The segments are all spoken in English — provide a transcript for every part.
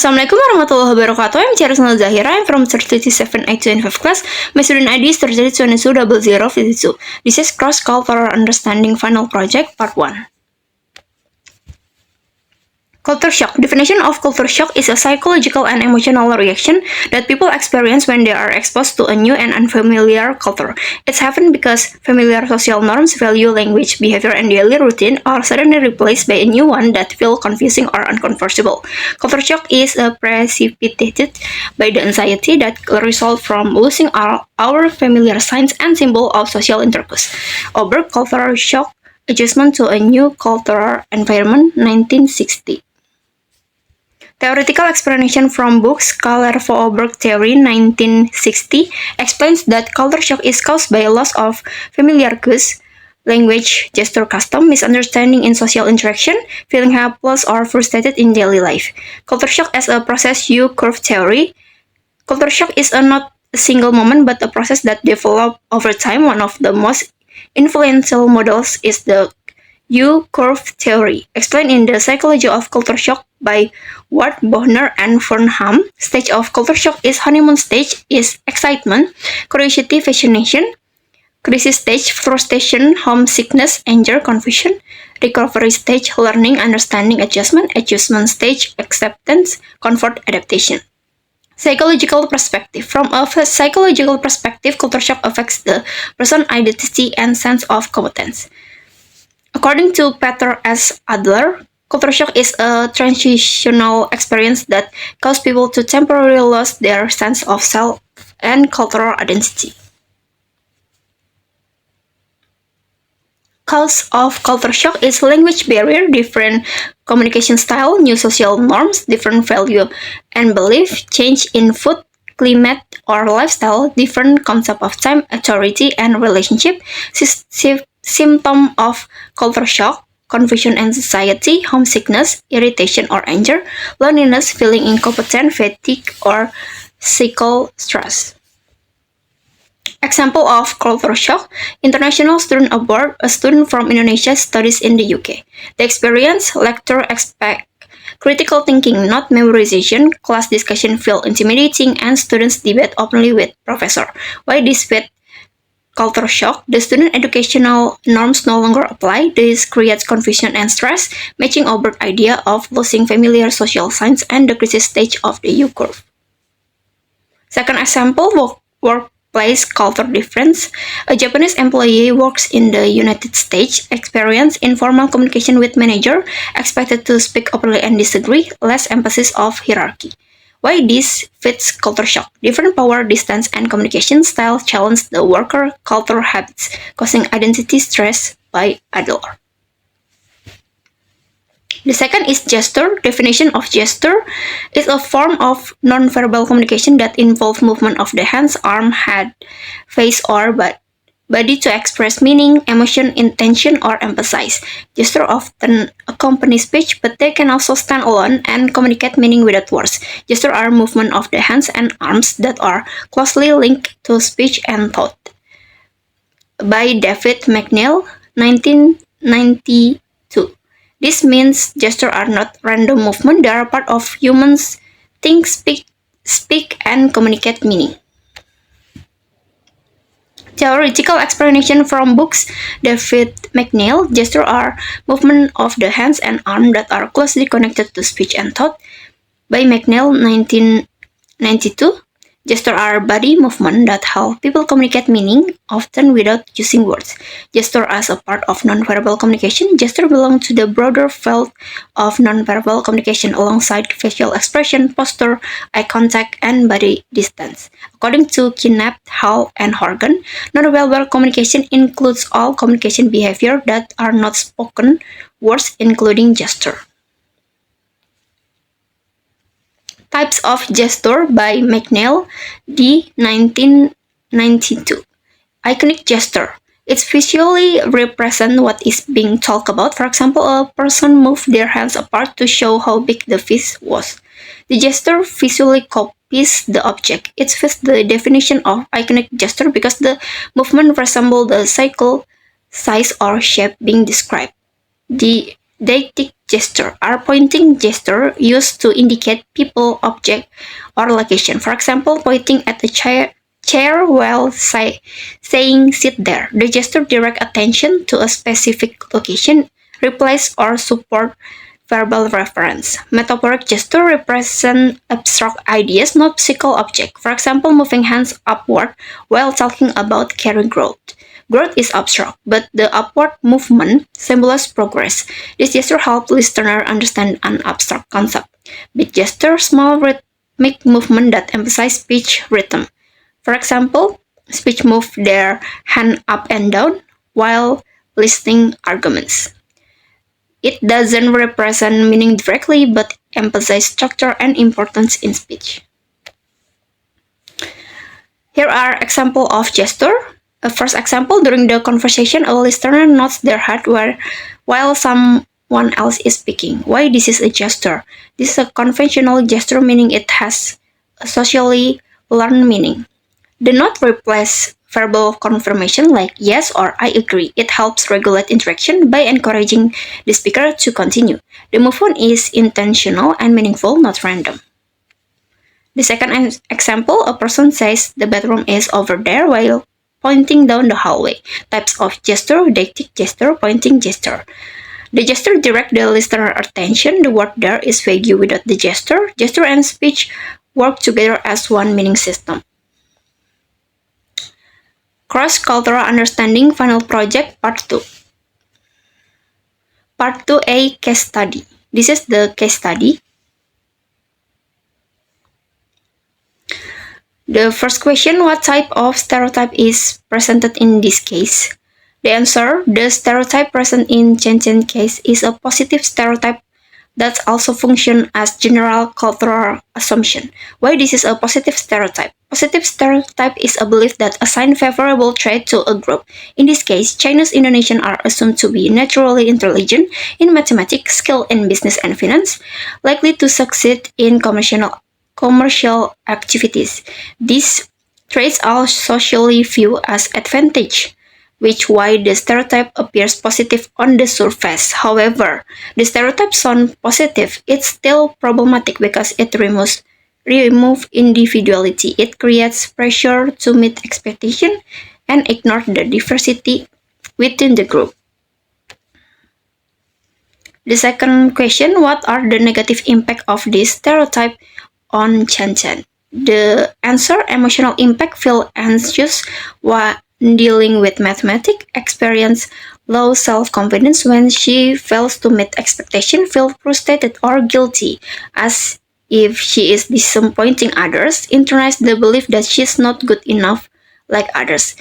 Assalamualaikum warahmatullahi wabarakatuh. I'm Cherish Nasha Zahira. I'm from 3782 in 5th class. My student ID is 320052. This is Cross-Cultural Understanding Final Project Part 1. Culture shock. Definition of culture shock is a psychological and emotional reaction that people experience when they are exposed to a new and unfamiliar culture. It's happened because familiar social norms, value, language, behavior, and daily routine are suddenly replaced by a new one that feel confusing or uncomfortable. Culture shock is precipitated by the anxiety that results from losing our familiar signs and symbols of social intercourse. Oberg Cultural Shock Adjustment to a New Cultural Environment, 1960. Theoretical explanation from books Kalervo-Oberg Theory 1960 explains that culture shock is caused by a loss of familiar cues, language, gesture, custom, misunderstanding in social interaction, feeling helpless or frustrated in daily life. Culture shock as a process U-curve theory. Culture shock is not a single moment but a process that develops over time. One of the most influential models is the U-curve theory, explained in the Psychology of Culture Shock by Ward, Bohner, and Burnham. Stage of culture shock is honeymoon stage is excitement, curiosity, fascination. Crisis stage, frustration, homesickness, anger, confusion. Recovery stage, learning, understanding, adjustment. Adjustment stage, acceptance, comfort, adaptation. Psychological perspective. From a psychological perspective, culture shock affects the person's identity and sense of competence. According to Peter S. Adler, culture shock is a transitional experience that causes people to temporarily lose their sense of self and cultural identity. Cause of culture shock is language barrier, different communication style, new social norms, different value and belief, change in food, climate, or lifestyle, different concept of time, authority, and relationship. Symptom of culture shock: confusion, anxiety, homesickness, irritation or anger, loneliness, feeling incompetent, fatigue, or psychical stress. Example of culture shock: international student abroad. A student from Indonesia studies in the UK. The experience: lecture expect critical thinking, not memorization. Class discussion feel intimidating, and students debate openly with professor. Why this with culture shock? The student educational norms no longer apply. This creates confusion and stress, matching over idea of losing familiar social signs and the crisis stage of the U-curve. Second example, workplace culture difference. A Japanese employee works in the United States, experience informal communication with manager, expected to speak openly and disagree, less emphasis of hierarchy. Why this fits culture shock? Different power, distance, and communication style challenge the worker cultural habits, causing identity stress by Adler. The second is gesture. Definition of gesture is a form of non-verbal communication that involves movement of the hands, arm, head, face, or body to express meaning, emotion, intention, or emphasize. Gesture often accompany speech, but they can also stand alone and communicate meaning without words. Gesture are movement of the hands and arms that are closely linked to speech and thought. By David McNeill, 1992. This means gestures are not random movement, they are part of humans' think, speak, and communicate meaning. Theoretical explanation from books David McNeill. Gestures are movement of the hands and arms that are closely connected to speech and thought. By McNeill, 1992. Gestures are body movement that help people communicate meaning, often without using words. Gesture as a part of nonverbal communication. Gesture belong to the broader field of nonverbal communication alongside facial expression, posture, eye contact, and body distance. According to Knapp, Hall, and Horgan, nonverbal communication includes all communication behavior that are not spoken words, including gesture. Types of gesture by McNeill, D. 1992. Iconic gesture. It visually represents what is being talked about. For example, a person moved their hands apart to show how big the fish was. The gesture visually copies the object. It fits the definition of iconic gesture because the movement resembles the cycle, size, or shape being described. The Deictic gesture are pointing gesture used to indicate people, object, or location. For example, pointing at the chair while saying sit there. The gesture direct attention to a specific location, replace or support verbal reference. Metaphoric gesture represent abstract ideas, not physical objects. For example, moving hands upward while talking about career growth. Growth is abstract, but the upward movement symbolizes progress. This gesture helps listener understand an abstract concept. Big gesture, small rhythmic movement that emphasize speech rhythm. For example, speech move their hand up and down while listing arguments. It doesn't represent meaning directly, but emphasizes structure and importance in speech. Here are examples of gesture. First example, during the conversation, a listener nods their head while someone else is speaking. Why this is a gesture? This is a conventional gesture, meaning it has a socially learned meaning. The nod replaces verbal confirmation like yes or I agree. It helps regulate interaction by encouraging the speaker to continue. The movement is intentional and meaningful, not random. The second example, a person says the bathroom is over there while pointing down the hallway. Types of gesture, deictic gesture, pointing gesture. The gesture direct the listener attention. The word there is vague without the gesture. Gesture and speech work together as one meaning system. Cross-cultural understanding final project part 2. Part 2A case study. This is the case study. The first question, what type of stereotype is presented in this case? The answer, the stereotype present in Chen Chen case is a positive stereotype that also functions as general cultural assumption. Why this is a positive stereotype? Positive stereotype is a belief that assigns favorable trait to a group. In this case, Chinese Indonesians are assumed to be naturally intelligent in mathematics, skilled in business and finance, likely to succeed in commercial activities. These traits are socially viewed as advantage, which why the stereotype appears positive on the surface. However, the stereotype sounds positive. It's still problematic because it removes individuality. It creates pressure to meet expectation and ignore the diversity within the group. The second question, what are the negative impact of this stereotype on Chen Chen? The answer, emotional impact, feel anxious while dealing with mathematics, experience low self-confidence when she fails to meet expectation, feel frustrated or guilty as if she is disappointing others, internalize the belief that she's not good enough like others.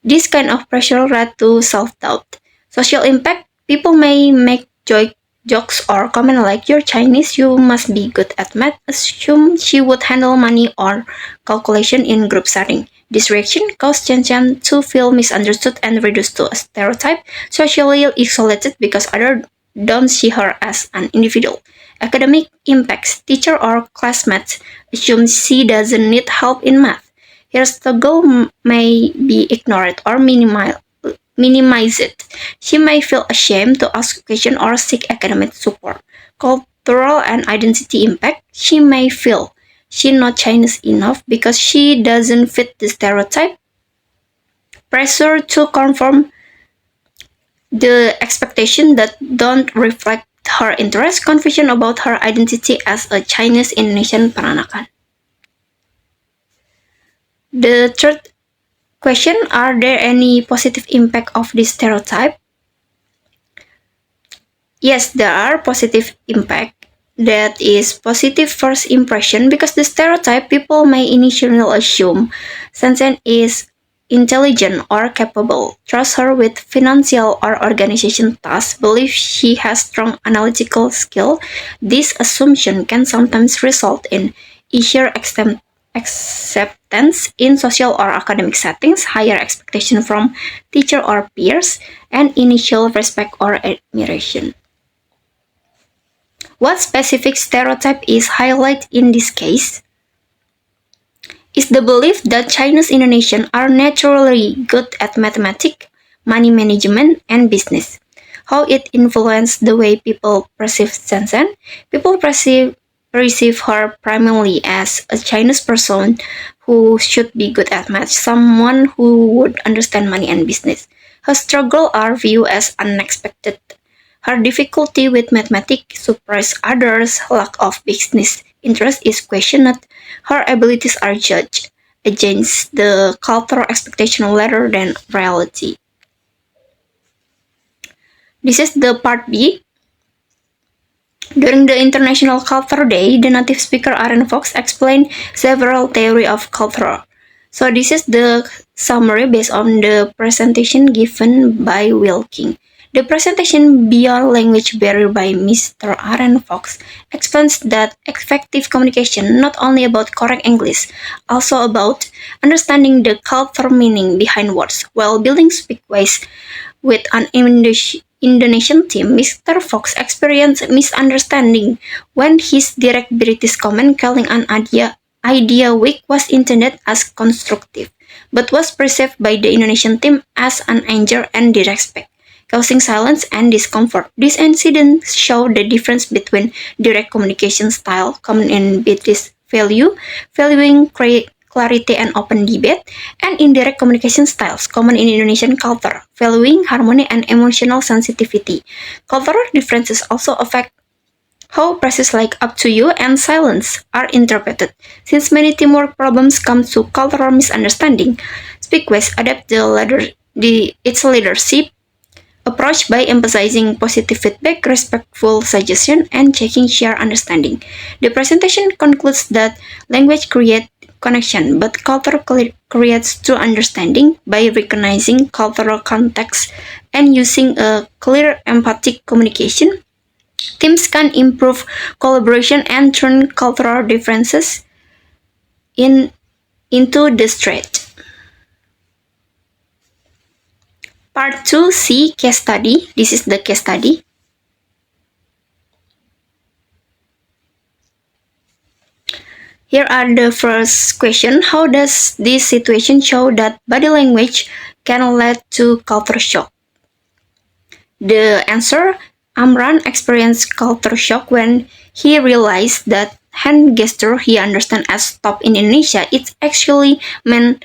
This kind of pressure led to self-doubt. Social impact, people may make jokes or comment like you're Chinese, you must be good at math, assume she would handle money or calculation in group setting. This reaction caused Chen Chen to feel misunderstood and reduced to a stereotype, socially isolated because others don't see her as an individual. Academic impacts, teacher or classmates assume she doesn't need help in math. Her struggle may be ignored or minimize it. She may feel ashamed to ask questions or seek academic support. Cultural and identity impact, she may feel she's not Chinese enough because she doesn't fit the stereotype. Pressure to conform the expectation that don't reflect her interest, confusion about her identity as a Chinese Indonesian Peranakan. The third question, are there any positive impact of this stereotype? Yes, there are positive impact. That is positive first impression because the stereotype people may initially assume Shenzhen is intelligent or capable, trust her with financial or organization tasks, believe she has strong analytical skill. This assumption can sometimes result in easier acceptance in social or academic settings, higher expectation from teacher or peers, and initial respect or admiration. What specific stereotype is highlighted in this case? Is the belief that Chinese Indonesians are naturally good at mathematics, money management, and business. how it influenced the way people perceive Shenzhen. People perceive her primarily as a Chinese person who should be good at math, someone who would understand money and business. Her struggles are viewed as unexpected. Her difficulty with mathematics surprised others, lack of business interest is questioned, her abilities are judged against the cultural expectation rather than reality. This is the part B. During the International Culture Day, the native speaker Aaron Fox explained several theories of culture. So this is the summary based on the presentation given by Will King. The presentation Beyond Language Barrier by Mr. Aaron Fox explains that effective communication not only about correct English, also about understanding the cultural meaning behind words while building speakways with an Indonesian team. Mr. Fox experienced misunderstanding when his direct British comment calling an idea weak was intended as constructive, but was perceived by the Indonesian team as an anger and disrespect, causing silence and discomfort. This incident showed the difference between direct communication style, common in British valuing clarity and open debate, and indirect communication styles, common in Indonesian culture, valuing harmony and emotional sensitivity. Cultural differences also affect how phrases like up to you and silence are interpreted. Since many teamwork problems come to cultural misunderstanding, Speakways adapt its leadership approach by emphasizing positive feedback, respectful suggestion, and checking shared understanding. The presentation concludes that language creates connection, but culture creates true understanding by recognizing cultural context and using a clear, empathic communication. Teams can improve collaboration and turn cultural differences into the strength. Part 2C case study. This is the case study. Here are the first question. How does this situation show that body language can lead to culture shock? The answer, Amran experienced culture shock when he realized that hand gesture he understands as stop in Indonesia, it's actually meant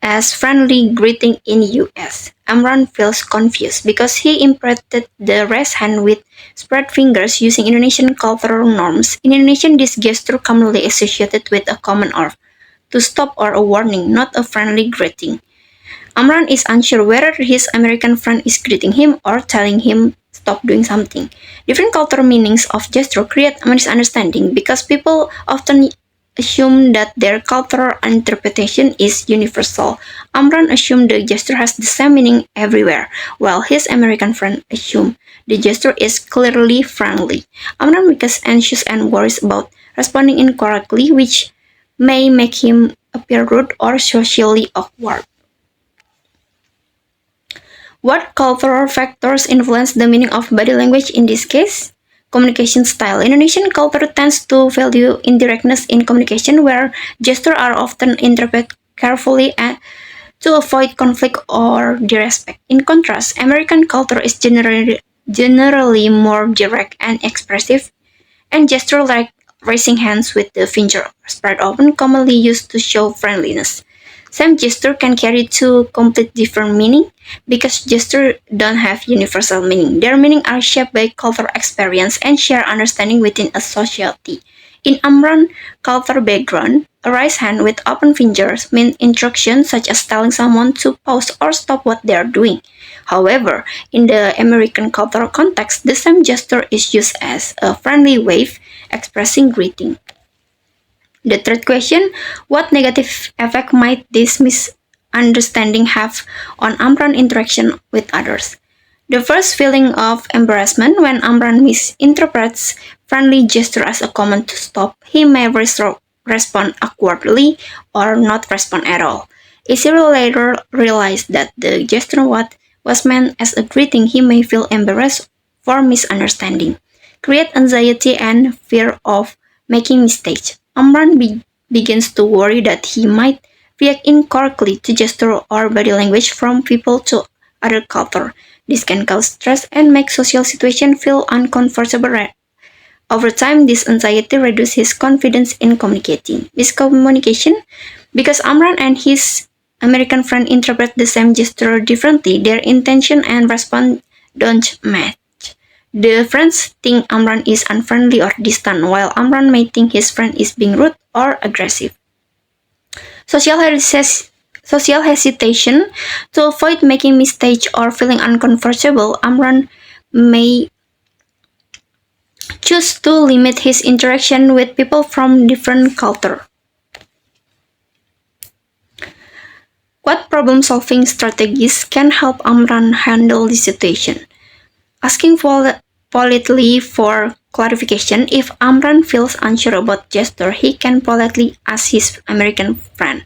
as friendly greeting in US. Amran feels confused because he interpreted the raised hand with spread fingers using Indonesian cultural norms. In Indonesian, this gesture commonly associated with a command or to stop or a warning, not a friendly greeting. Amran is unsure whether his American friend is greeting him or telling him stop doing something. Different cultural meanings of gesture create a misunderstanding because people often assume that their cultural interpretation is universal. Amran assumed the gesture has the same meaning everywhere, while his American friend assumed the gesture is clearly friendly. Amran becomes anxious and worries about responding incorrectly, which may make him appear rude or socially awkward. What cultural factors influence the meaning of body language in this case? Communication style. Indonesian culture tends to value indirectness in communication, where gestures are often interpreted carefully and to avoid conflict or disrespect. In contrast, American culture is generally more direct and expressive, and gestures like raising hands with the finger spread open commonly used to show friendliness. Same gesture can carry two complete different meaning because gestures don't have universal meaning. Their meaning are shaped by cultural experience and shared understanding within a society. In Amran culture background, a raised hand with open fingers means instruction such as telling someone to pause or stop what they are doing. However, in the American cultural context, the same gesture is used as a friendly wave expressing greeting. The third question, what negative effect might this misunderstanding have on Amran's interaction with others? The first feeling of embarrassment when Amran misinterprets friendly gesture as a command to stop, he may respond awkwardly or not respond at all. If he later realized that the gesture was meant as a greeting, he may feel embarrassed for misunderstanding, create anxiety and fear of making mistakes. Amran begins to worry that he might react incorrectly to gesture or body language from people to other culture. This can cause stress and make social situations feel uncomfortable. Over time, this anxiety reduces his confidence in communicating. Miscommunication, because Amran and his American friend interpret the same gesture differently, their intention and response don't match. The friends think Amran is unfriendly or distant, while Amran may think his friend is being rude or aggressive. Social hesitation, to avoid making mistakes or feeling uncomfortable, Amran may choose to limit his interaction with people from different culture. What problem-solving strategies can help Amran handle the situation? Asking politely for clarification. If Amran feels unsure about gesture, he can politely ask his American friend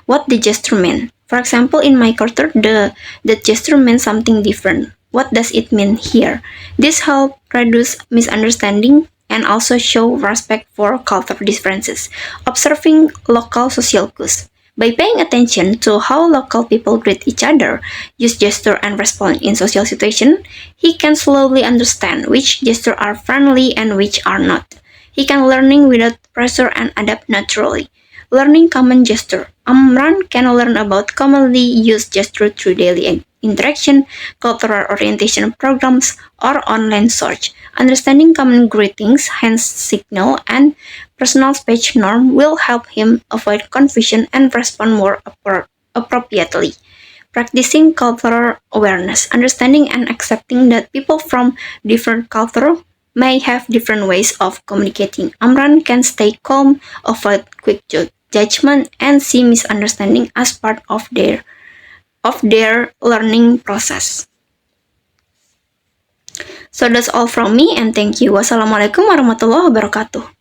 what the gesture meant. For example, in my culture, the gesture meant something different. What does it mean here? This helps reduce misunderstanding and also show respect for cultural differences. Observing local social cues. By paying attention to how local people greet each other, use gesture and respond in social situations, he can slowly understand which gestures are friendly and which are not. He can learning without pressure and adapt naturally. Learning common gesture. Amran can learn about commonly used gesture through daily interaction, cultural orientation programs, or online search. Understanding common greetings, hand signal, and personal speech norm will help him avoid confusion and respond more appropriately. Practicing cultural awareness, understanding and accepting that people from different cultures may have different ways of communicating. Amran can stay calm, avoid quick judgment, and see misunderstanding as part of their learning process. So that's all from me and thank you. Wassalamualaikum warahmatullahi wabarakatuh.